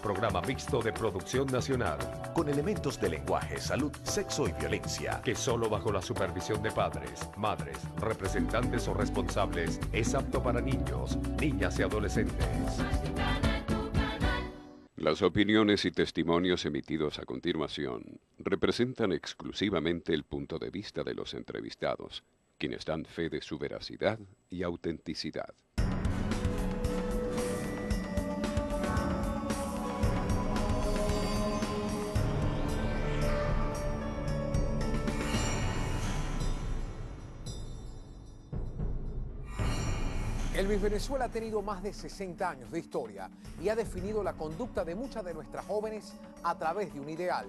programa mixto de producción nacional, con elementos de lenguaje, salud, sexo y violencia, que solo bajo la supervisión de padres, madres, representantes o responsables es apto para niños, niñas y adolescentes. Las opiniones y testimonios emitidos a continuación representan exclusivamente el punto de vista de los entrevistados, quienes dan fe de su veracidad y autenticidad. El Miss Venezuela ha tenido más de 60 años de historia y ha definido la conducta de muchas de nuestras jóvenes a través de un ideal,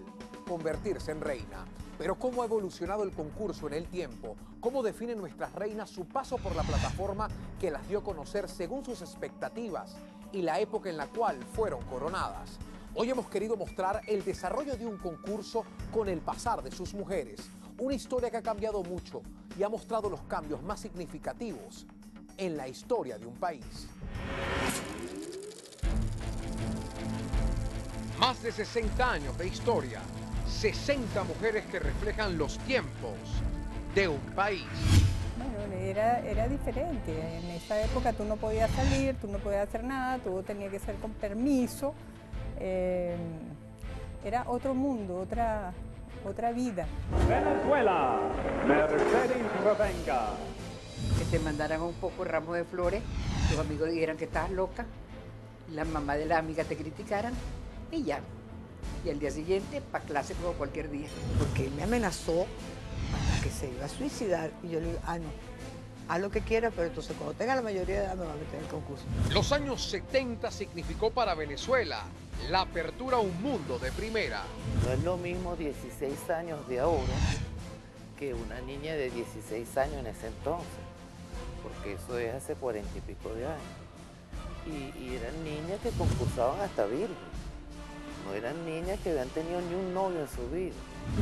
convertirse en reina. Pero ¿cómo ha evolucionado el concurso en el tiempo? ¿Cómo definen nuestras reinas su paso por la plataforma que las dio a conocer según sus expectativas y la época en la cual fueron coronadas? Hoy hemos querido mostrar el desarrollo de un concurso con el pasar de sus mujeres. Una historia que ha cambiado mucho y ha mostrado los cambios más significativos en la historia de un país. Más de 60 años de historia, 60 mujeres que reflejan los tiempos de un país. Bueno, era diferente. En esa época tú no podías salir, tú no podías hacer nada, todo tenía que ser con permiso. Era otro mundo, otra vida. Venezuela, Mercedes Revenga. Que te mandaran un poco ramo de flores, tus amigos dijeran que estabas loca, la mamá de la amiga te criticaran y ya. Y al día siguiente, para clase como cualquier día. Porque él me amenazó hasta que se iba a suicidar. Y yo le digo, no, haz lo que quieras, pero entonces cuando tenga la mayoría de edad me va a meter en el concurso. Los años 70 significó para Venezuela la apertura a un mundo de primera. No es lo mismo 16 años de ahora que una niña de 16 años en ese entonces, porque eso es hace 40 y pico de años. Y eran niñas que concursaban hasta virgen, no eran niñas que habían tenido ni un novio en su vida.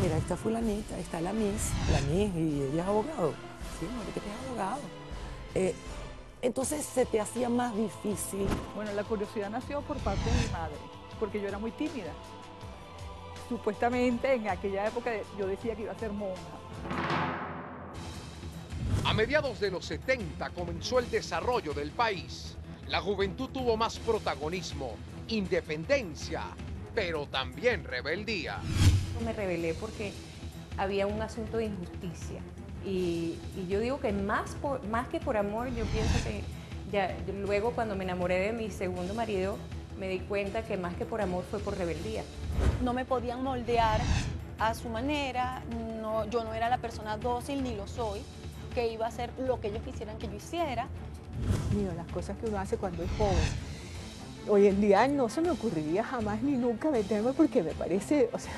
Mira, esta fulanita, está la Miss, y ella es abogado. Sí, ahorita que es abogado. Entonces se te hacía más difícil. Bueno, la curiosidad nació por parte de mi madre, porque yo era muy tímida. Supuestamente en aquella época yo decía que iba a ser monja. A mediados de los 70 comenzó el desarrollo del país. La juventud tuvo más protagonismo, independencia, pero también rebeldía. Me rebelé porque había un asunto de injusticia. Y yo digo que más que por amor, yo pienso que luego cuando me enamoré de mi segundo marido, me di cuenta que más que por amor fue por rebeldía. No me podían moldear a su manera, yo no era la persona dócil ni lo soy, que iba a hacer lo que ellos quisieran que yo hiciera. Mira, las cosas que uno hace cuando es joven. Hoy en día no se me ocurriría jamás ni nunca meterme porque me parece, o sea,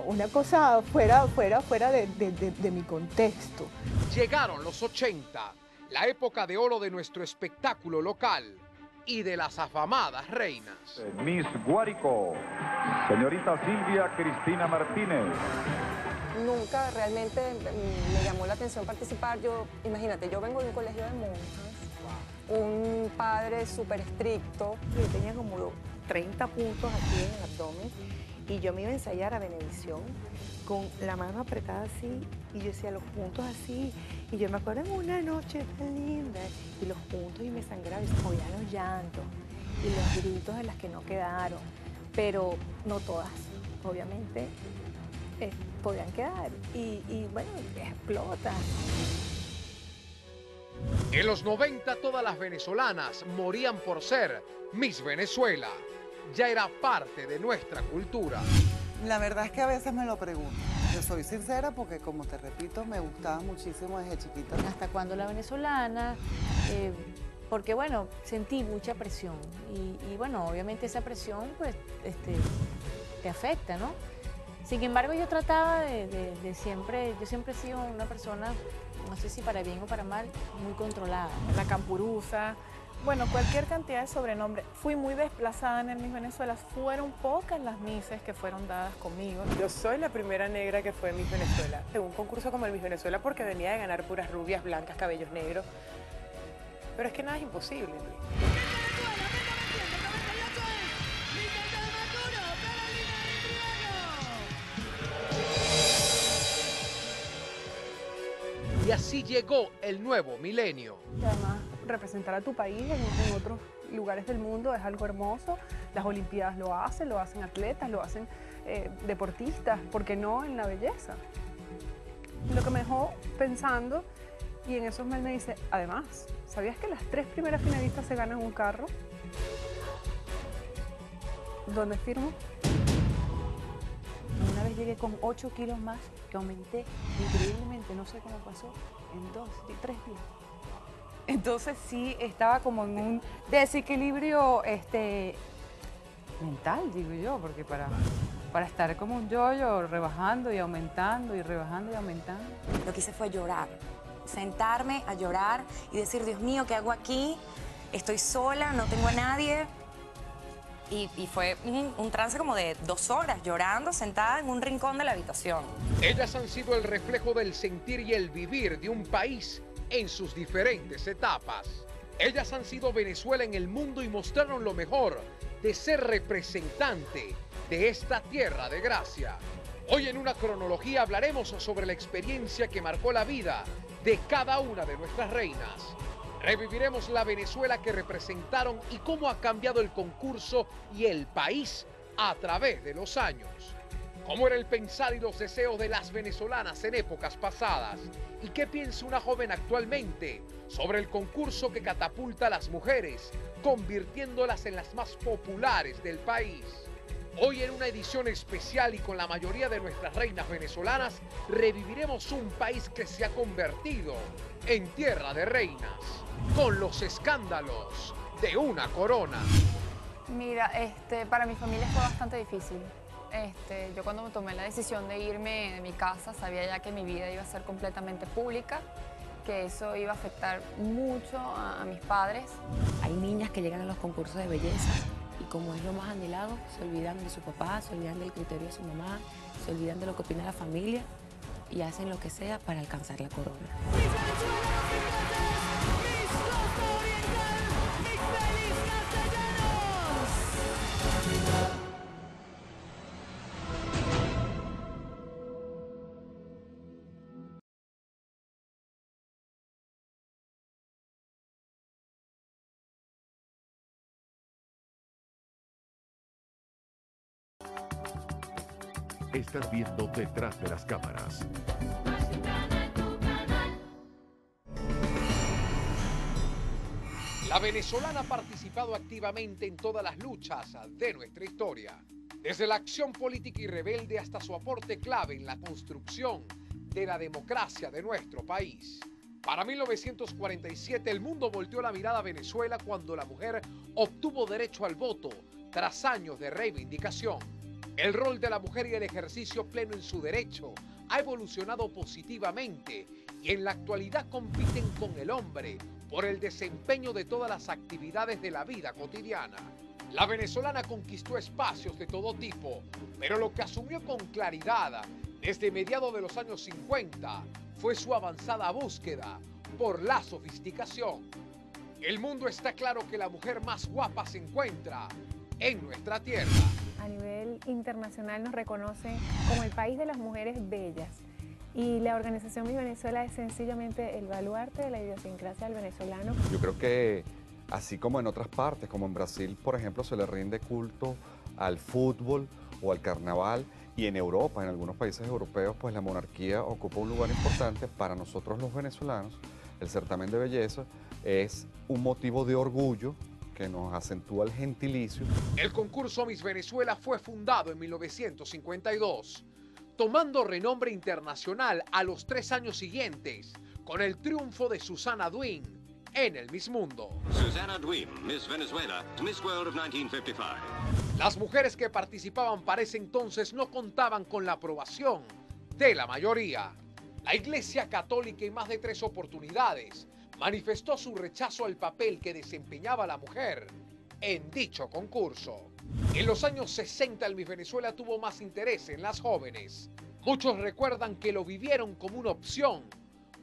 una cosa fuera de mi contexto. Llegaron los 80, la época de oro de nuestro espectáculo local y de las afamadas reinas. Miss Guárico, señorita Silvia Cristina Martínez. Nunca realmente me llamó la atención participar. Imagínate, yo vengo de un colegio de monjas, un padre súper estricto. Yo tenía como 30 puntos aquí en el abdomen y yo me iba a ensayar a Venevisión con la mano apretada así y yo decía los puntos así y yo me acuerdo en una noche tan linda y los puntos y me sangraba y se oían los llantos y los gritos de las que no quedaron, pero no todas, obviamente. Podían quedar y bueno, explotan. En los 90 todas las venezolanas morían por ser Miss Venezuela. Ya era parte de nuestra cultura. La verdad es que a veces me lo pregunto. Yo soy sincera porque, como te repito, me gustaba muchísimo desde chiquita. ¿Hasta cuándo la venezolana? Porque bueno, sentí mucha presión y bueno, obviamente esa presión pues te afecta, ¿no? Sin embargo, yo trataba de siempre, yo siempre he sido una persona, no sé si para bien o para mal, muy controlada. La campuruza, bueno, cualquier cantidad de sobrenombres. Fui muy desplazada en el Miss Venezuela, fueron pocas las misses que fueron dadas conmigo. Yo soy la primera negra que fue Miss Venezuela. En un concurso como el Miss Venezuela porque venía de ganar puras rubias, blancas, cabellos negros. Pero es que nada es imposible, Luis. Y así llegó el nuevo milenio. Y además, representar a tu país en otros lugares del mundo es algo hermoso. Las Olimpiadas lo hacen atletas, lo hacen deportistas, ¿por qué no en la belleza? Lo que me dejó pensando, y en esos me dice, además, ¿sabías que las 3 primeras finalistas se ganan un carro? ¿Dónde firmo? Una vez llegué con 8 kilos más, que aumenté increíblemente, no sé cómo pasó, en 3 días. Entonces sí, estaba como en un desequilibrio mental, digo yo, porque para estar como un yo-yo, rebajando y aumentando y rebajando y aumentando. Lo que hice fue llorar, sentarme a llorar y decir, Dios mío, ¿qué hago aquí? Estoy sola, no tengo a nadie. Y fue un trance como de 2 horas llorando, sentada en un rincón de la habitación. Ellas han sido el reflejo del sentir y el vivir de un país en sus diferentes etapas. Ellas han sido Venezuela en el mundo y mostraron lo mejor de ser representante de esta tierra de gracia. Hoy en una cronología hablaremos sobre la experiencia que marcó la vida de cada una de nuestras reinas. Reviviremos la Venezuela que representaron y cómo ha cambiado el concurso y el país a través de los años. Cómo era el pensar y los deseos de las venezolanas en épocas pasadas. Y qué piensa una joven actualmente sobre el concurso que catapulta a las mujeres, convirtiéndolas en las más populares del país. Hoy en una edición especial y con la mayoría de nuestras reinas venezolanas, reviviremos un país que se ha convertido en tierra de reinas, con los escándalos de una corona. Mira, para mi familia fue bastante difícil. Yo cuando me tomé la decisión de irme de mi casa, sabía ya que mi vida iba a ser completamente pública, que eso iba a afectar mucho a mis padres. Hay niñas que llegan a los concursos de belleza y como es lo más anhelado, se olvidan de su papá, se olvidan del criterio de su mamá, se olvidan de lo que opina la familia y hacen lo que sea para alcanzar la corona. Estás viendo Detrás de las Cámaras. La venezolana ha participado activamente en todas las luchas de nuestra historia, desde la acción política y rebelde hasta su aporte clave en la construcción de la democracia de nuestro país. Para 1947 el mundo volteó la mirada a Venezuela cuando la mujer obtuvo derecho al voto tras años de reivindicación. El rol de la mujer y el ejercicio pleno en su derecho ha evolucionado positivamente y en la actualidad compiten con el hombre por el desempeño de todas las actividades de la vida cotidiana. La venezolana conquistó espacios de todo tipo, pero lo que asumió con claridad desde mediados de los años 50 fue su avanzada búsqueda por la sofisticación. El mundo está claro que la mujer más guapa se encuentra en nuestra tierra. A nivel internacional nos reconocen como el país de las mujeres bellas y la organización Mi Venezuela es sencillamente el baluarte de la idiosincrasia del venezolano. Yo creo que así como en otras partes, como en Brasil, por ejemplo, se le rinde culto al fútbol o al carnaval, y en Europa, en algunos países europeos, pues la monarquía ocupa un lugar importante. Para nosotros los venezolanos, el certamen de belleza es un motivo de orgullo que nos acentúa el gentilicio. El concurso Miss Venezuela fue fundado en 1952, tomando renombre internacional a los 3 años siguientes, con el triunfo de Susana Duin en el Miss Mundo. Susana Duin, Miss Venezuela, Miss World of 1955. Las mujeres que participaban para ese entonces no contaban con la aprobación de la mayoría. La Iglesia Católica en más de 3 oportunidades manifestó su rechazo al papel que desempeñaba la mujer en dicho concurso. En los años 60 el Miss Venezuela tuvo más interés en las jóvenes. Muchos recuerdan que lo vivieron como una opción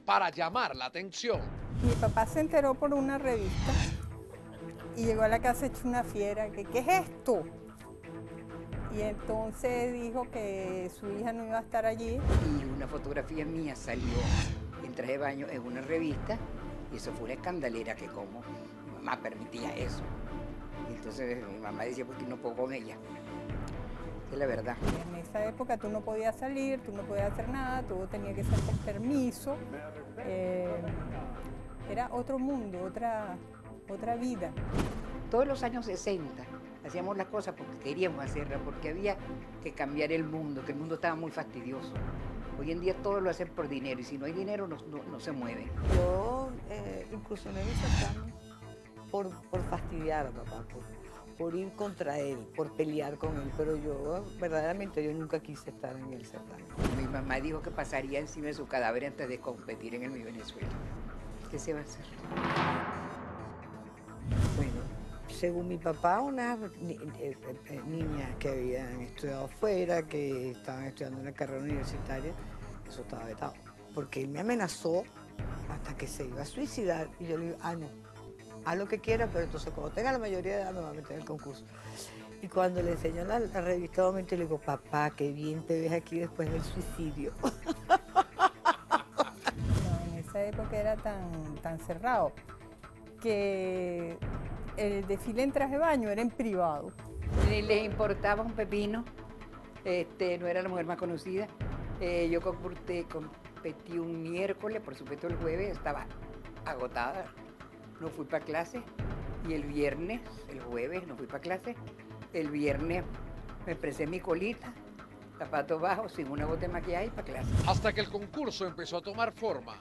para llamar la atención. Mi papá se enteró por una revista y llegó a la casa hecho una fiera, que ¿qué es esto? Y entonces dijo que su hija no iba a estar allí. Y una fotografía mía salió en el traje de baño en una revista y eso fue una escandalera que como mi mamá permitía eso. Y entonces mi mamá decía, ¿por qué no puedo con ella? Es la verdad. En esa época tú no podías salir, tú no podías hacer nada, todo tenía que ser con permiso. Era otro mundo, otra vida. Todos los años 60 hacíamos las cosas porque queríamos hacerlas, porque había que cambiar el mundo, que el mundo estaba muy fastidioso. Hoy en día todo lo hacen por dinero y si no hay dinero no se mueve. Yo incursioné en el certamen por fastidiar a papá, por ir contra él, por pelear con él, pero yo verdaderamente nunca quise estar en el certamen. Mi mamá dijo que pasaría encima de su cadáver antes de competir en el Miss Venezuela. ¿Qué se va a hacer? Bueno, según mi papá, unas niñas que habían estudiado fuera, que estaban estudiando una carrera universitaria, eso estaba vetado. Porque él me amenazó hasta que se iba a suicidar y yo le digo, no, haz lo que quieras, pero entonces cuando tenga la mayoría de edad me va a meter en el concurso. Y cuando le enseñó la revista de momento, le digo, papá, qué bien te ves aquí después del suicidio. En esa época era tan cerrado que el desfile en traje de baño era en privado. Ni les importaba un pepino, no era la mujer más conocida. Yo competí un miércoles, por supuesto el jueves estaba agotada, no fui para clase. Y el viernes, el jueves no fui para clase, el viernes me presé mi colita, zapatos bajos, sin una gota de maquillaje y para clase. Hasta que el concurso empezó a tomar forma.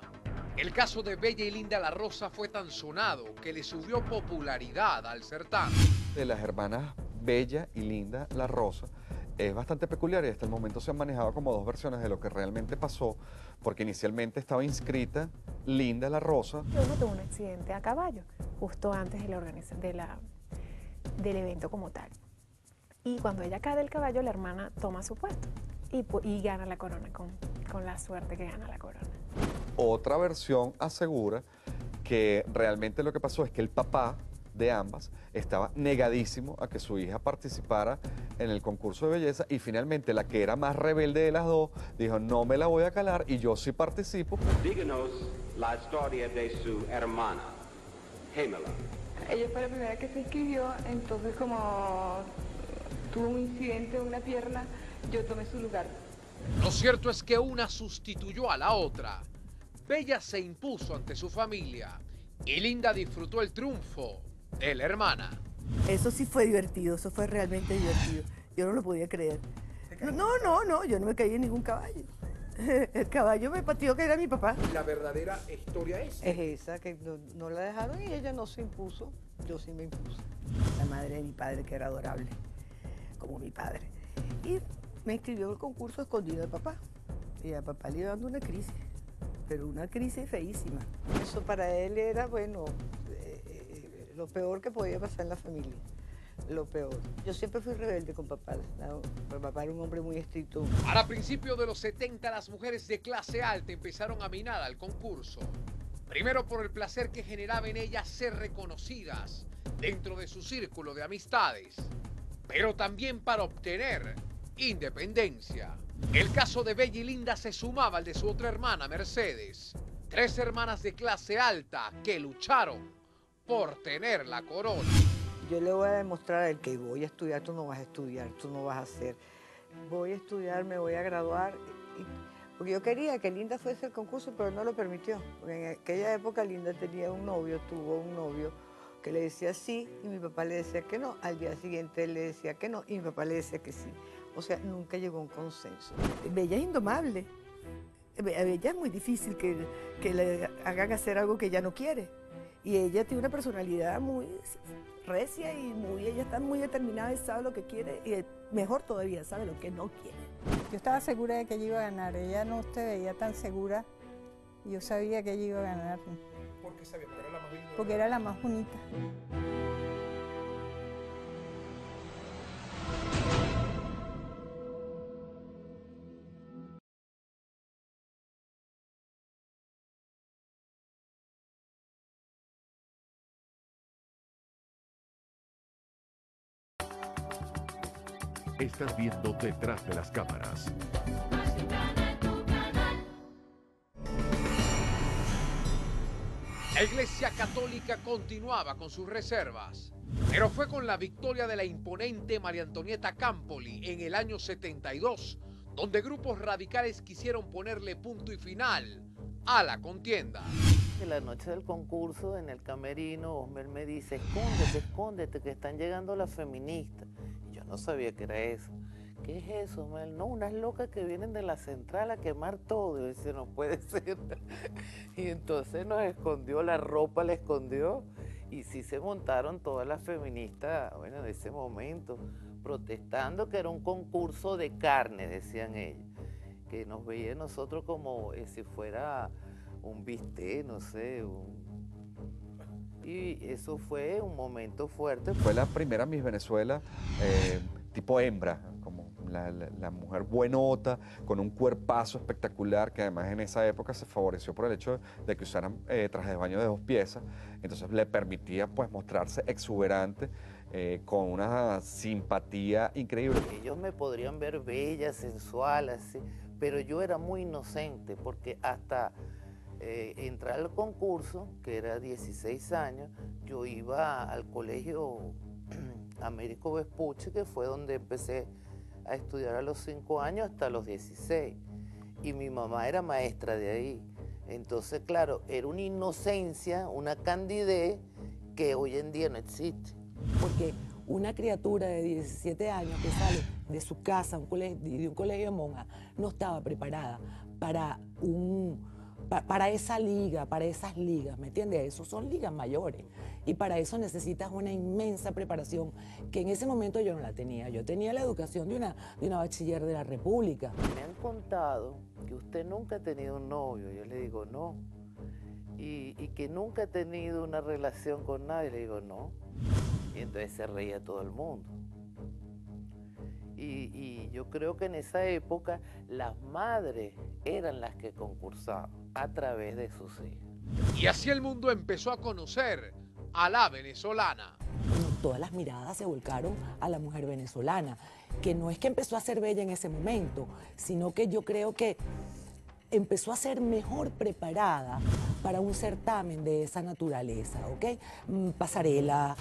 El caso de Bella y Linda La Rosa fue tan sonado que le subió popularidad al certamen. De las hermanas Bella y Linda La Rosa es bastante peculiar y hasta el momento se han manejado como dos versiones de lo que realmente pasó, porque inicialmente estaba inscrita Linda La Rosa. Yo no tuve un accidente a caballo justo antes del evento como tal. Y cuando ella cae del caballo, la hermana toma su puesto y gana la corona con la suerte que gana la corona. Otra versión asegura que realmente lo que pasó es que el papá de ambas estaba negadísimo a que su hija participara en el concurso de belleza y finalmente la que era más rebelde de las dos dijo, no me la voy a calar y yo sí participo. Díganos la historia de su hermana, Gemela. Ella fue la primera que se inscribió, entonces como tuvo un incidente en una pierna, yo tomé su lugar. Lo cierto es que una sustituyó a la otra. Bella se impuso ante su familia y Linda disfrutó el triunfo de la hermana. Eso sí fue divertido, eso fue realmente divertido. Yo no lo podía creer. No, yo no me caí en ningún caballo. El caballo me pateó que era mi papá. ¿La verdadera historia es? Es esa, que no la dejaron y ella no se impuso, yo sí me impuse. La madre de mi padre, que era adorable, como mi padre. Y me inscribió en el concurso escondido de papá. Y a papá le iba dando una crisis, pero una crisis feísima. Eso para él era, bueno, lo peor que podía pasar en la familia. Lo peor. Yo siempre fui rebelde con papá. Papá era un hombre muy estricto. Para principios de los 70, las mujeres de clase alta empezaron a minar al concurso. Primero por el placer que generaba en ellas ser reconocidas dentro de su círculo de amistades, pero también para obtener independencia. El caso de Bella y Linda se sumaba al de su otra hermana, Mercedes. 3 hermanas de clase alta que lucharon por tener la corona. Yo le voy a demostrar a él que voy a estudiar, tú no vas a estudiar, tú no vas a hacer. Voy a estudiar, me voy a graduar. Porque yo quería que Linda fuese al concurso, pero no lo permitió. Porque en aquella época Linda tenía un novio, tuvo un novio que le decía sí y mi papá le decía que no. Al día siguiente él le decía que no y mi papá le decía que sí. O sea, nunca llegó a un consenso. Bella es indomable. A Bella es muy difícil que le hagan hacer algo que ella no quiere. Y ella tiene una personalidad muy recia y ella está muy determinada y sabe lo que quiere y mejor todavía sabe lo que no quiere. Yo estaba segura de que ella iba a ganar, ella no se veía tan segura y yo sabía que ella iba a ganar. ¿Por qué sabía? Porque era la más bonita. Porque era la más bonita. Estás viendo Detrás de las Cámaras. La Iglesia Católica continuaba con sus reservas, pero fue con la victoria de la imponente María Antonieta Campoli en el año 72, donde grupos radicales quisieron ponerle punto y final a la contienda. En la noche del concurso, en el camerino, Osmel me dice, escóndete, escóndete, que están llegando las feministas. Y yo no sabía que era eso. ¿Qué es eso, Osmel? No, unas locas que vienen de la central a quemar todo. Y yo decía, no puede ser. Y entonces nos escondió, la ropa la escondió. Y sí se montaron todas las feministas, bueno, en ese momento, protestando que era un concurso de carne, decían ellos. Que nos veían nosotros como si fuera un bistec, no sé. Y eso fue un momento fuerte. Fue la primera Miss Venezuela tipo hembra, como la mujer buenota, con un cuerpazo espectacular, que además en esa época se favoreció por el hecho de que usaran trajes de baño de 2 piezas, entonces le permitía pues mostrarse exuberante, con una simpatía increíble. Ellos me podrían ver bella, sensual, así, pero yo era muy inocente, porque hasta entrar al concurso, que era 16 años, yo iba al colegio Américo Vespucci, que fue donde empecé a estudiar a los 5 años hasta los 16. Y mi mamá era maestra de ahí. Entonces, claro, era una inocencia, una candidez que hoy en día no existe. Porque una criatura de 17 años que sale de su casa de un colegio de monjas no estaba preparada para esa liga, para esas ligas, ¿me entiendes? Eso son ligas mayores y para eso necesitas una inmensa preparación que en ese momento yo no la tenía. Yo tenía la educación de una bachiller de la República. Me han contado que usted nunca ha tenido un novio. Yo le digo, no. Y que nunca ha tenido una relación con nadie. Le digo, no. Y entonces se reía todo el mundo. Y yo creo que en esa época las madres eran las que concursaban a través de sus hijos. Y así el mundo empezó a conocer a la venezolana. Todas las miradas se volcaron a la mujer venezolana, que no es que empezó a ser bella en ese momento, sino que yo creo que empezó a ser mejor preparada para un certamen de esa naturaleza, ¿ok? Pasarela,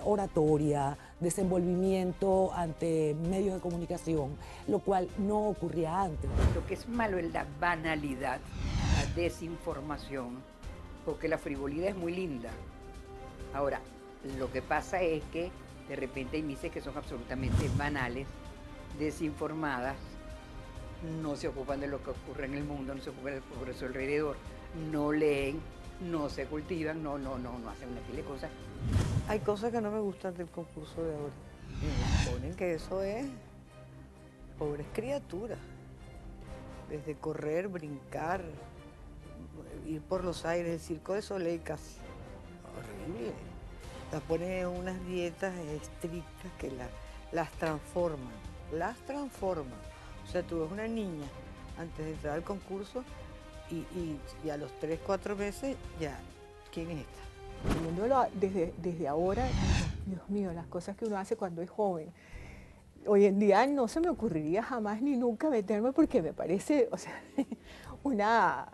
oratoria, desenvolvimiento ante medios de comunicación, lo cual no ocurría antes. Lo que es malo es la banalidad, la desinformación, porque la frivolidad es muy linda. Ahora, lo que pasa es que de repente hay mises que son absolutamente banales, desinformadas, no se ocupan de lo que ocurre en el mundo, no se ocupan del progreso alrededor, no leen, no se cultivan, no hacen una pila de cosas. Hay cosas que no me gustan del concurso de ahora. Me ponen que eso es pobres criaturas. Desde correr, brincar, ir por los aires, el circo de Soleil casi. Horrible. Las ponen en unas dietas estrictas que las transforman. Las transforman. O sea, tú ves una niña antes de entrar al concurso y a los 3, 4 meses ya, ¿quién es esta? Viéndolo desde ahora, Dios mío, las cosas que uno hace cuando es joven. Hoy en día no se me ocurriría jamás ni nunca meterme porque me parece, o sea, una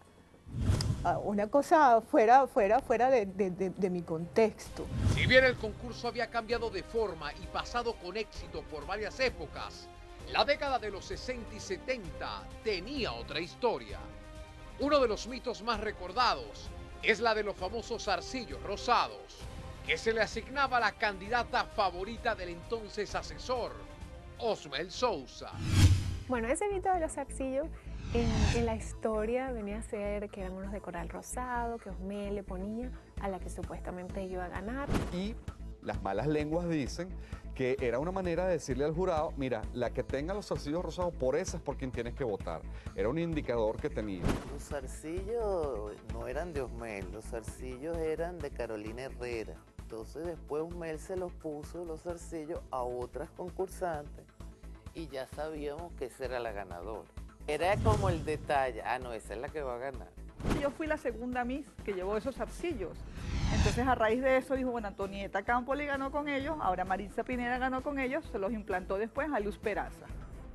cosa fuera de mi contexto. Si bien el concurso había cambiado de forma y pasado con éxito por varias épocas, la década de los 60 y 70 tenía otra historia. Uno de los mitos más recordados es la de los famosos zarcillos rosados, que se le asignaba a la candidata favorita del entonces asesor, Osmel Sousa. Bueno, ese mito de los zarcillos en la historia venía a ser que eran unos de coral rosado, que Osmel le ponía a la que supuestamente iba a ganar. Y las malas lenguas dicen que era una manera de decirle al jurado, mira, la que tenga los zarcillos rosados, por esa es por quien tienes que votar. Era un indicador que tenía. Los zarcillos no eran de Osmel, los zarcillos eran de Carolina Herrera. Entonces después Osmel se los puso, los zarcillos, a otras concursantes y ya sabíamos que esa era la ganadora. Era como el detalle, no, esa es la que va a ganar. Yo fui la segunda Miss que llevó esos zarcillos. Entonces, a raíz de eso, dijo, bueno, Antonieta Campoli ganó con ellos, ahora Maritza Pineda ganó con ellos, se los implantó después a Luz Peraza.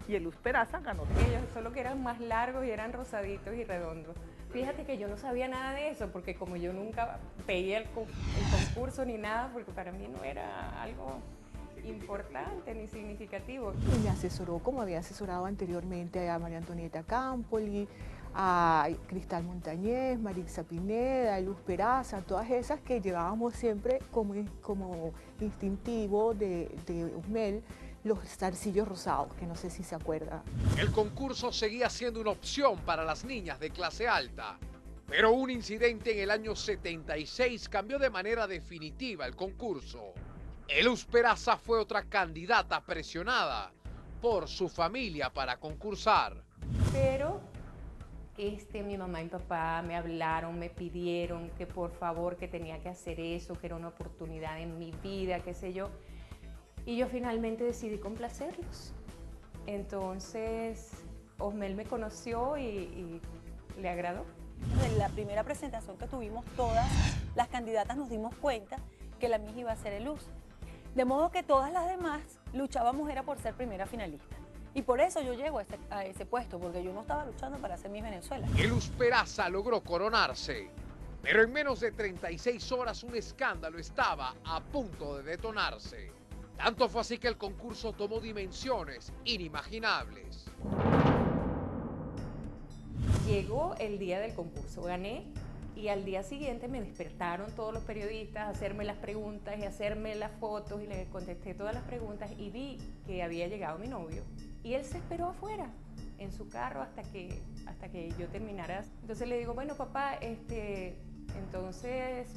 Y el Luz Peraza ganó. Ellos solo que eran más largos y eran rosaditos y redondos. Fíjate que yo no sabía nada de eso, porque como yo nunca veía el concurso ni nada, porque para mí no era algo importante ni significativo. Y me asesoró, como había asesorado anteriormente a María Antonieta Campoli, a Cristal Montañez, Maritza Pineda, Luz Peraza, todas esas que llevábamos siempre como instintivo de Usmel, los zarcillos rosados, que no sé si se acuerda. El concurso seguía siendo una opción para las niñas de clase alta, pero un incidente en el año 76 cambió de manera definitiva el concurso. Luz Peraza fue otra candidata presionada por su familia para concursar. Pero mi mamá y mi papá me hablaron, me pidieron que por favor que tenía que hacer eso, que era una oportunidad en mi vida, qué sé yo. Y yo finalmente decidí complacerlos. Entonces, Osmel me conoció y le agradó. En la primera presentación que tuvimos todas las candidatas nos dimos cuenta que la mía iba a ser Luz. De modo que todas las demás luchábamos era por ser primera finalista. Y por eso yo llego a ese puesto, porque yo no estaba luchando para ser Miss Venezuela. Luz Peraza logró coronarse, pero en menos de 36 horas un escándalo estaba a punto de detonarse. Tanto fue así que el concurso tomó dimensiones inimaginables. Llegó el día del concurso, gané y al día siguiente me despertaron todos los periodistas a hacerme las preguntas y a hacerme las fotos y le contesté todas las preguntas y vi que había llegado mi novio y él se esperó afuera en su carro hasta que yo terminara. Entonces le digo, bueno papá, entonces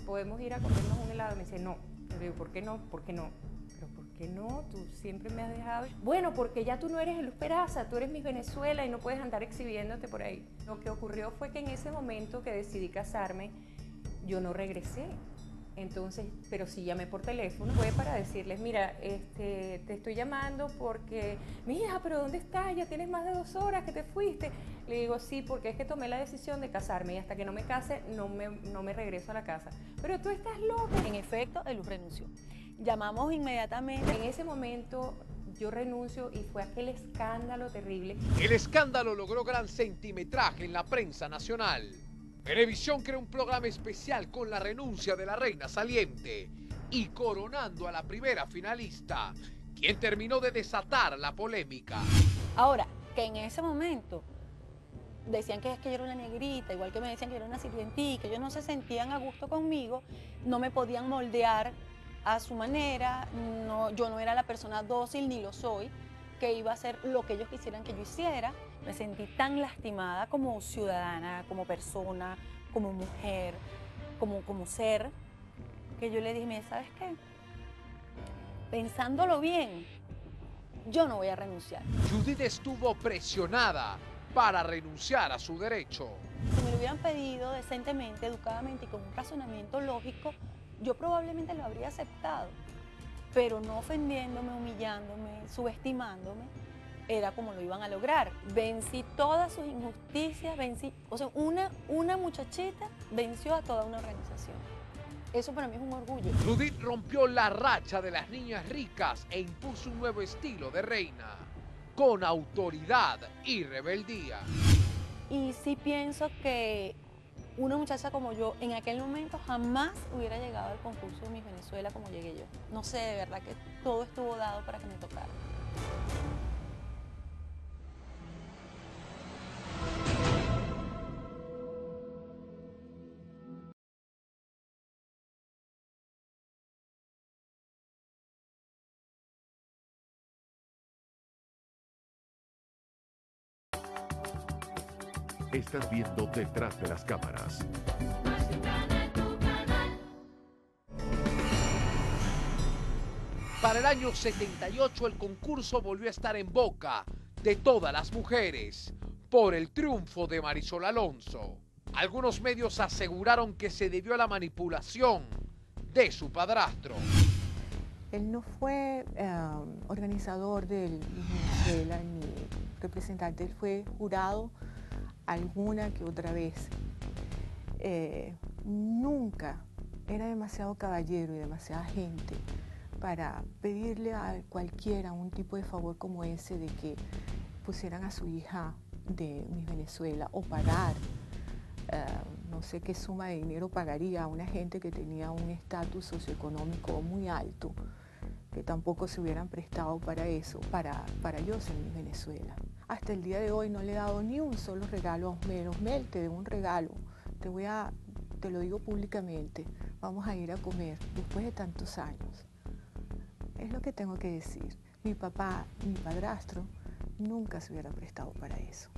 podemos ir a comernos un helado. Me dice, no. Le digo, ¿por qué no? ¿Por qué no? ¿Pero por qué no? Tú siempre me has dejado. Bueno, porque ya tú no eres Luz Peraza, tú eres Miss Venezuela y no puedes andar exhibiéndote por ahí. Lo que ocurrió fue que en ese momento que decidí casarme, yo no regresé. Entonces, pero sí llamé por teléfono, fue para decirles, mira, te estoy llamando porque, mija, pero ¿dónde estás? Ya tienes más de 2 horas que te fuiste. Le digo, sí, porque es que tomé la decisión de casarme y hasta que no me case, no me regreso a la casa. Pero tú estás loca. En efecto, Luz renunció. Llamamos inmediatamente. En ese momento yo renuncio y fue aquel escándalo terrible. El escándalo logró gran centimetraje en la prensa nacional. Venevisión creó un programa especial con la renuncia de la reina saliente y coronando a la primera finalista, quien terminó de desatar la polémica. Ahora, que en ese momento decían que es que yo era una negrita, igual que me decían que yo era una sirvientita, que ellos no se sentían a gusto conmigo, no me podían moldear a su manera, yo no era la persona dócil ni lo soy, que iba a hacer lo que ellos quisieran que yo hiciera. Me sentí tan lastimada como ciudadana, como persona, como mujer, como ser, que yo le dije, ¿sabes qué? Pensándolo bien, yo no voy a renunciar. Judith estuvo presionada para renunciar a su derecho. Si me lo hubieran pedido decentemente, educadamente y con un razonamiento lógico, yo probablemente lo habría aceptado, pero no ofendiéndome, humillándome, subestimándome, era como lo iban a lograr. Vencí todas sus injusticias, o sea, una muchachita venció a toda una organización. Eso para mí es un orgullo. Judith rompió la racha de las niñas ricas e impuso un nuevo estilo de reina, con autoridad y rebeldía. Y sí pienso que una muchacha como yo, en aquel momento jamás hubiera llegado al concurso de Miss Venezuela como llegué yo. No sé, de verdad que todo estuvo dado para que me tocara. Estás viendo Detrás de las Cámaras. Para el año 78 el concurso volvió a estar en boca de todas las mujeres por el triunfo de Marisol Alonso. Algunos medios aseguraron que se debió a la manipulación de su padrastro. Él no fue organizador del Miss Venezuela ni representante, él fue jurado alguna que otra vez. Nunca era demasiado caballero y demasiada gente para pedirle a cualquiera un tipo de favor como ese de que pusieran a su hija de Miss Venezuela o pagar no sé qué suma de dinero pagaría a una gente que tenía un estatus socioeconómico muy alto, que tampoco se hubieran prestado para eso, para yo ser Miss Venezuela. Hasta el día de hoy no le he dado ni un solo regalo a Osmel. Osmel, te debo un regalo, te lo digo públicamente, vamos a ir a comer después de tantos años. Es lo que tengo que decir. Mi papá, mi padrastro, nunca se hubiera prestado para eso.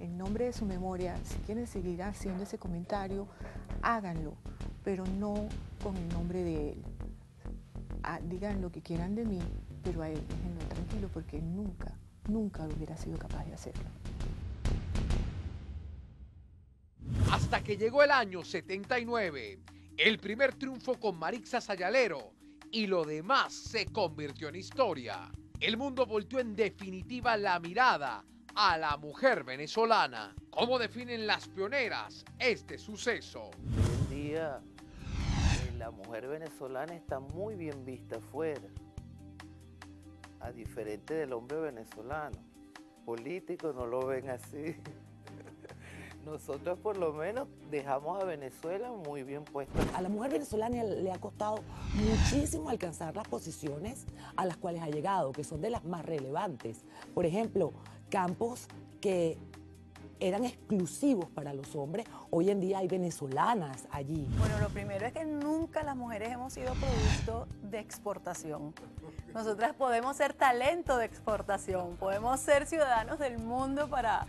En nombre de su memoria, si quieren seguir haciendo ese comentario, háganlo, pero no con el nombre de él. Digan lo que quieran de mí, pero a él déjenlo tranquilo porque nunca hubiera sido capaz de hacerlo. Hasta que llegó el año 79, el primer triunfo con Marixa Sayalero, y lo demás se convirtió en historia. El mundo volteó en definitiva la mirada a la mujer venezolana. ¿Cómo definen las pioneras este suceso? Hoy en día la mujer venezolana está muy bien vista afuera, a diferente del hombre venezolano. Políticos no lo ven así. Nosotros por lo menos dejamos a Venezuela muy bien puesta. A la mujer venezolana le ha costado muchísimo alcanzar las posiciones a las cuales ha llegado, que son de las más relevantes. Por ejemplo, campos que eran exclusivos para los hombres, hoy en día hay venezolanas allí. Bueno, lo primero es que nunca las mujeres hemos sido producto de exportación. Nosotras podemos ser talento de exportación, podemos ser ciudadanos del mundo para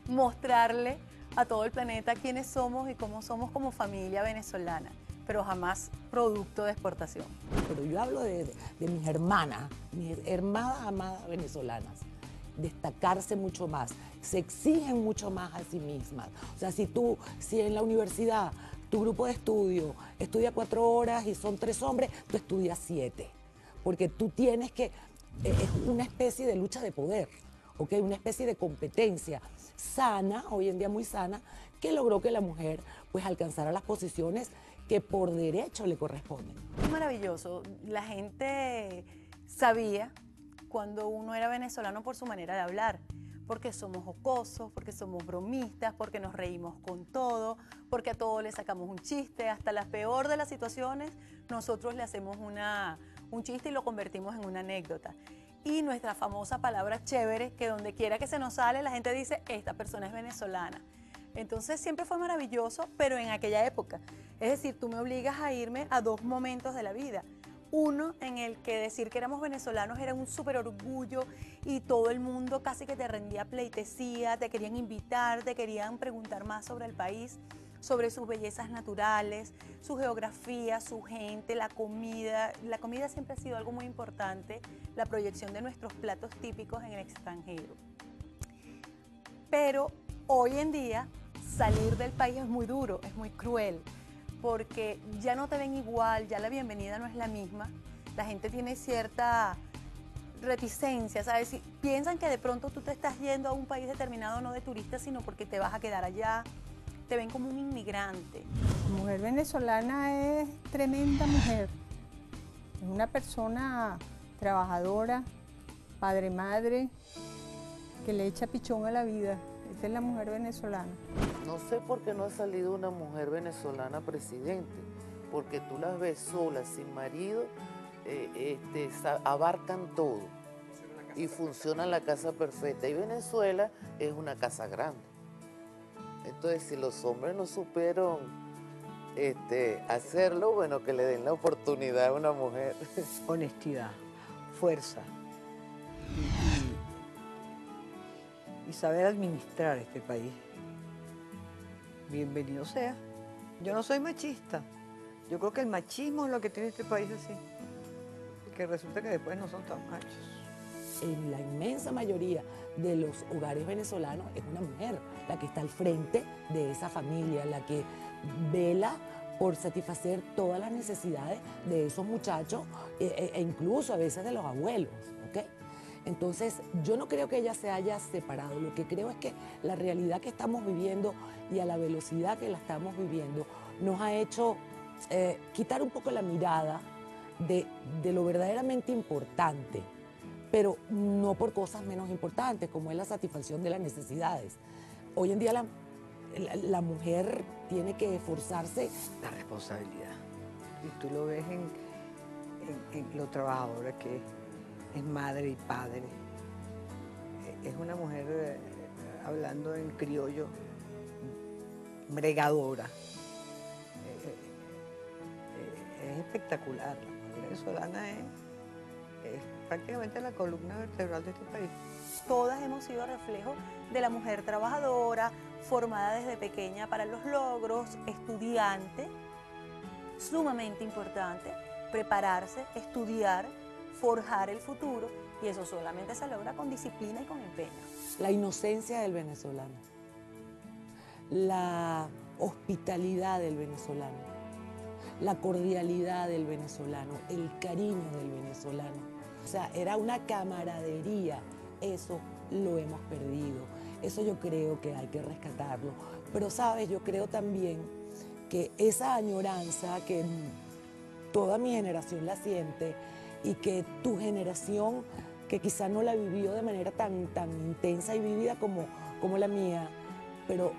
mostrarle a todo el planeta quiénes somos y cómo somos como familia venezolana, pero jamás producto de exportación. Pero yo hablo de mis hermanas amadas venezolanas, destacarse mucho más, se exigen mucho más a sí mismas. O sea, si en la universidad tu grupo de estudio estudia 4 horas y son 3 hombres, tú estudias 7, porque tú tienes que, es una especie de lucha de poder, ¿okay? Una especie de competencia sana, hoy en día muy sana, que logró que la mujer pues alcanzara las posiciones que por derecho le corresponden. Es maravilloso, la gente sabía cuando uno era venezolano por su manera de hablar, porque somos jocosos, porque somos bromistas, porque nos reímos con todo, porque a todo le sacamos un chiste, hasta la peor de las situaciones nosotros le hacemos un chiste y lo convertimos en una anécdota. Y nuestra famosa palabra chévere, que donde quiera que se nos sale la gente dice, esta persona es venezolana. Entonces siempre fue maravilloso, pero en aquella época. Es decir, tú me obligas a irme a 2 momentos de la vida. Uno en el que decir que éramos venezolanos era un súper orgullo y todo el mundo casi que te rendía pleitesía, te querían invitar, te querían preguntar más sobre el país, sobre sus bellezas naturales, su geografía, su gente, la comida. La comida siempre ha sido algo muy importante, la proyección de nuestros platos típicos en el extranjero. Pero hoy en día salir del país es muy duro, es muy cruel, porque ya no te ven igual, ya la bienvenida no es la misma, la gente tiene cierta reticencia, ¿sabes? Piensan que de pronto tú te estás yendo a un país determinado no de turista, sino porque te vas a quedar allá, te ven como un inmigrante. La mujer venezolana es tremenda mujer, es una persona trabajadora, padre-madre, que le echa pichón a la vida. Esa es la mujer venezolana. No sé por qué no ha salido una mujer venezolana presidente, porque tú las ves solas, sin marido, abarcan todo y funciona la casa perfecta. Y Venezuela es una casa grande. Entonces, si los hombres no supieron hacerlo, bueno, que le den la oportunidad a una mujer. Honestidad, fuerza y saber administrar este país. Bienvenido sea. Yo no soy machista. Yo creo que el machismo es lo que tiene este país así. Que resulta que después no son tan machos. En la inmensa mayoría de los hogares venezolanos es una mujer la que está al frente de esa familia, la que vela por satisfacer todas las necesidades de esos muchachos e incluso a veces de los abuelos, ¿ok? Entonces, yo no creo que ella se haya separado, lo que creo es que la realidad que estamos viviendo y a la velocidad que la estamos viviendo nos ha hecho quitar un poco la mirada de lo verdaderamente importante, pero no por cosas menos importantes, como es la satisfacción de las necesidades. Hoy en día la mujer tiene que esforzarse. La responsabilidad. Y tú lo ves en lo trabajadora que es madre y padre. Es una mujer, hablando en criollo, bregadora. Es espectacular. La mujer venezolana es prácticamente la columna vertebral de este país. Todas hemos sido reflejo de la mujer trabajadora, formada desde pequeña para los logros, estudiante, sumamente importante, prepararse, estudiar, forjar el futuro, y eso solamente se logra con disciplina y con empeño. La inocencia del venezolano, la hospitalidad del venezolano, la cordialidad del venezolano, el cariño del venezolano. O sea, era una camaradería. Eso lo hemos perdido. Eso yo creo que hay que rescatarlo. Pero, ¿sabes? Yo creo también que esa añoranza que toda mi generación la siente y que tu generación, que quizá no la vivió de manera tan intensa y vívida como la mía, pero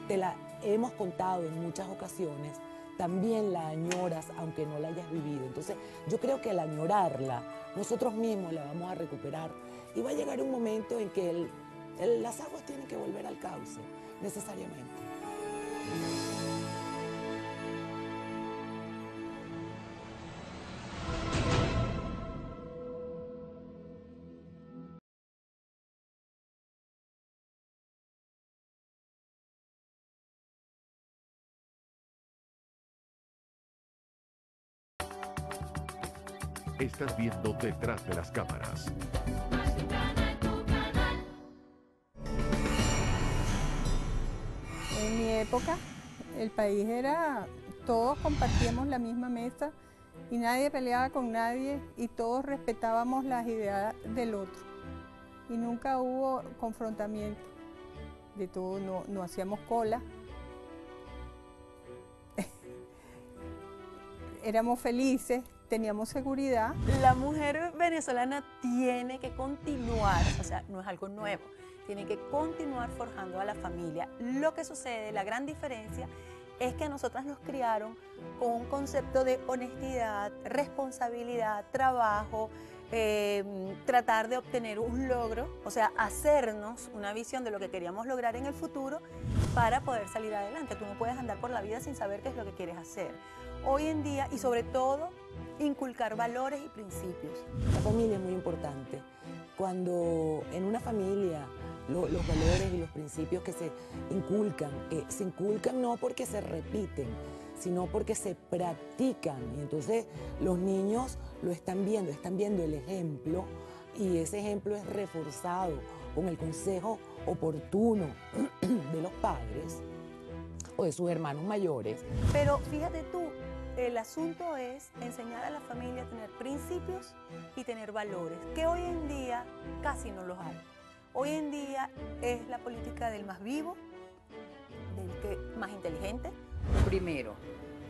te la hemos contado en muchas ocasiones, también la añoras aunque no la hayas vivido. Entonces, yo creo que al añorarla, nosotros mismos la vamos a recuperar y va a llegar un momento en que las aguas tienen que volver al cauce, necesariamente. Estás viendo Detrás de las Cámaras. En mi época, el país era, todos compartíamos la misma mesa y nadie peleaba con nadie y todos respetábamos las ideas del otro. Y nunca hubo confrontamiento. De todo, no hacíamos cola. Éramos felices, teníamos seguridad. La mujer venezolana tiene que continuar, o sea, no es algo nuevo, tiene que continuar forjando a la familia. Lo que sucede, la gran diferencia, es que a nosotras nos criaron con un concepto de honestidad, responsabilidad, trabajo, tratar de obtener un logro, o sea, hacernos una visión de lo que queríamos lograr en el futuro para poder salir adelante. Tú no puedes andar por la vida sin saber qué es lo que quieres hacer. Hoy en día, y sobre todo, inculcar valores y principios. La familia es muy importante. Cuando en una familia los valores y los principios que se inculcan no porque se repiten, sino porque se practican. Y entonces los niños lo están viendo el ejemplo, y ese ejemplo es reforzado con el consejo oportuno de los padres o de sus hermanos mayores. Pero fíjate tú, el asunto es enseñar a la familia a tener principios y tener valores, que hoy en día casi no los hay. Hoy en día es la política del más vivo, del que más inteligente. Primero,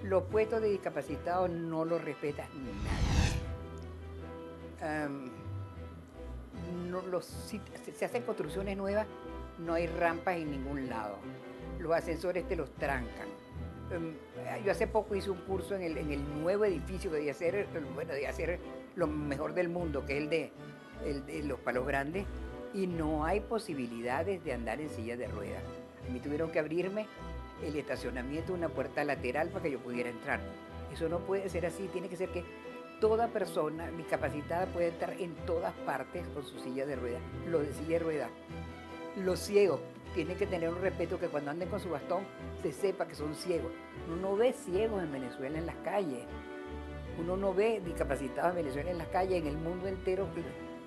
los puestos de discapacitados no los respeta nadie. Si se hacen construcciones nuevas, no hay rampas en ningún lado. Los ascensores te los trancan. Yo hace poco hice un curso en el nuevo edificio que debía ser lo mejor del mundo, que es el de los Palos Grandes, y no hay posibilidades de andar en silla de ruedas. A mí tuvieron que abrirme el estacionamiento, una puerta lateral para que yo pudiera entrar. Eso no puede ser así, tiene que ser que toda persona discapacitada puede entrar en todas partes con su silla de ruedas. Los de silla de ruedas, los ciegos, tienen que tener un respeto, que cuando anden con su bastón se sepa que son ciegos. Uno no ve ciegos en Venezuela en las calles. Uno no ve discapacitados en Venezuela en las calles. En el mundo entero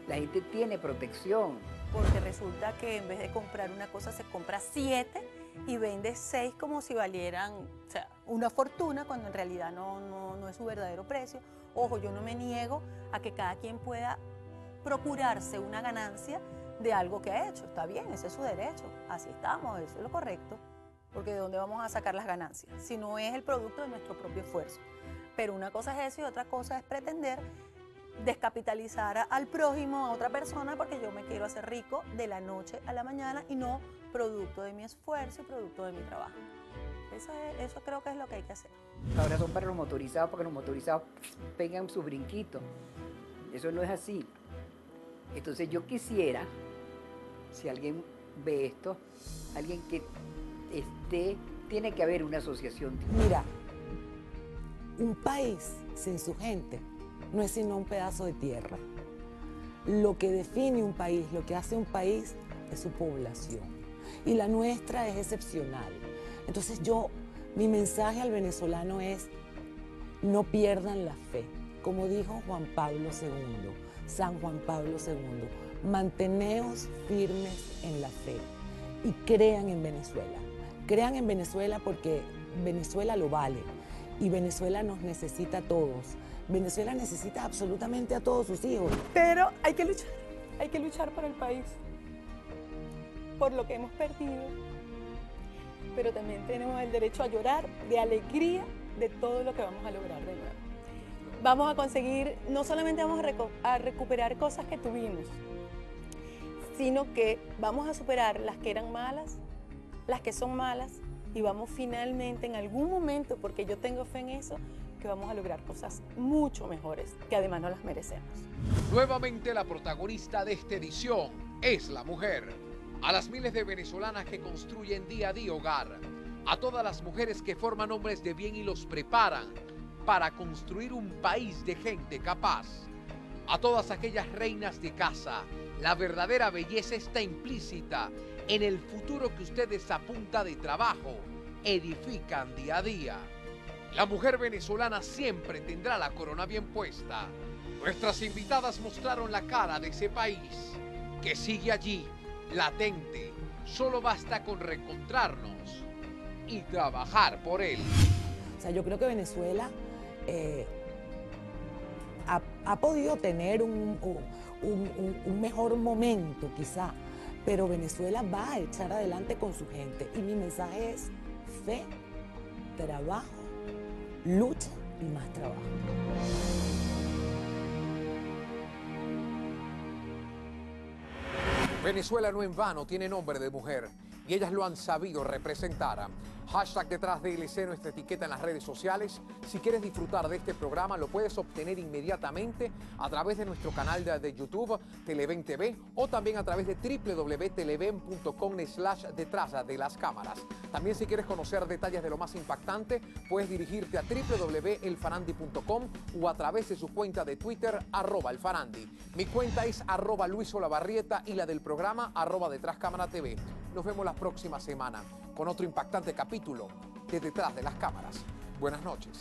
la gente tiene protección. Porque resulta que en vez de comprar una cosa se compra 7 y vende 6 como si valieran, o sea, una fortuna, cuando en realidad no es su verdadero precio. Ojo, yo no me niego a que cada quien pueda procurarse una ganancia de algo que ha hecho. Está bien, ese es su derecho. Así estamos, eso es lo correcto. Porque ¿de dónde vamos a sacar las ganancias? Si no es el producto de nuestro propio esfuerzo. Pero una cosa es eso y otra cosa es pretender descapitalizar al prójimo, a otra persona, porque yo me quiero hacer rico de la noche a la mañana y no producto de mi esfuerzo y producto de mi trabajo. Eso creo que es lo que hay que hacer. Ahora son para los motorizados, porque los motorizados pegan su brinquito. Eso no es así. Entonces yo quisiera, si alguien ve esto, alguien que tiene que haber una asociación. Mira, un país sin su gente no es sino un pedazo de tierra. Lo que define un país, lo que hace un país es su población. Y la nuestra es excepcional. Entonces mi mensaje al venezolano es: no pierdan la fe. Como dijo Juan Pablo II, San Juan Pablo II, manteneos firmes en la fe y crean en Venezuela. Crean en Venezuela porque Venezuela lo vale y Venezuela nos necesita a todos. Venezuela necesita absolutamente a todos sus hijos. Pero hay que luchar por el país, por lo que hemos perdido, pero también tenemos el derecho a llorar de alegría de todo lo que vamos a lograr de nuevo. Vamos a conseguir, no solamente vamos a recuperar cosas que tuvimos, sino que vamos a superar las que eran malas, las que son malas, y vamos finalmente en algún momento, porque yo tengo fe en eso, que vamos a lograr cosas mucho mejores, que además no las merecemos. Nuevamente la protagonista de esta edición es la mujer. A las miles de venezolanas que construyen día a día hogar, a todas las mujeres que forman hombres de bien y los preparan para construir un país de gente capaz, a todas aquellas reinas de casa, la verdadera belleza está implícita en el futuro que ustedes a punta de trabajo edifican día a día. La mujer venezolana siempre tendrá la corona bien puesta. Nuestras invitadas mostraron la cara de ese país, que sigue allí, latente. Solo basta con reencontrarnos y trabajar por él. O sea, yo creo que Venezuela ha podido tener un mejor momento, quizá, pero Venezuela va a echar adelante con su gente. Y mi mensaje es fe, trabajo, lucha y más trabajo. Venezuela no en vano tiene nombre de mujer y ellas lo han sabido representar. Hashtag detrás de LC, nuestra etiqueta en las redes sociales. Si quieres disfrutar de este programa, lo puedes obtener inmediatamente a través de nuestro canal de YouTube, Televen TV, o también a través de www.televen.com/detrás de las cámaras. También, si quieres conocer detalles de lo más impactante, puedes dirigirte a www.elfarandi.com o a través de su cuenta de Twitter, @elfarandi. Mi cuenta es @luisolabarrieta y la del programa @detráscámara.tv. Nos vemos la próxima semana con otro impactante capítulo de Detrás de las Cámaras. Buenas noches.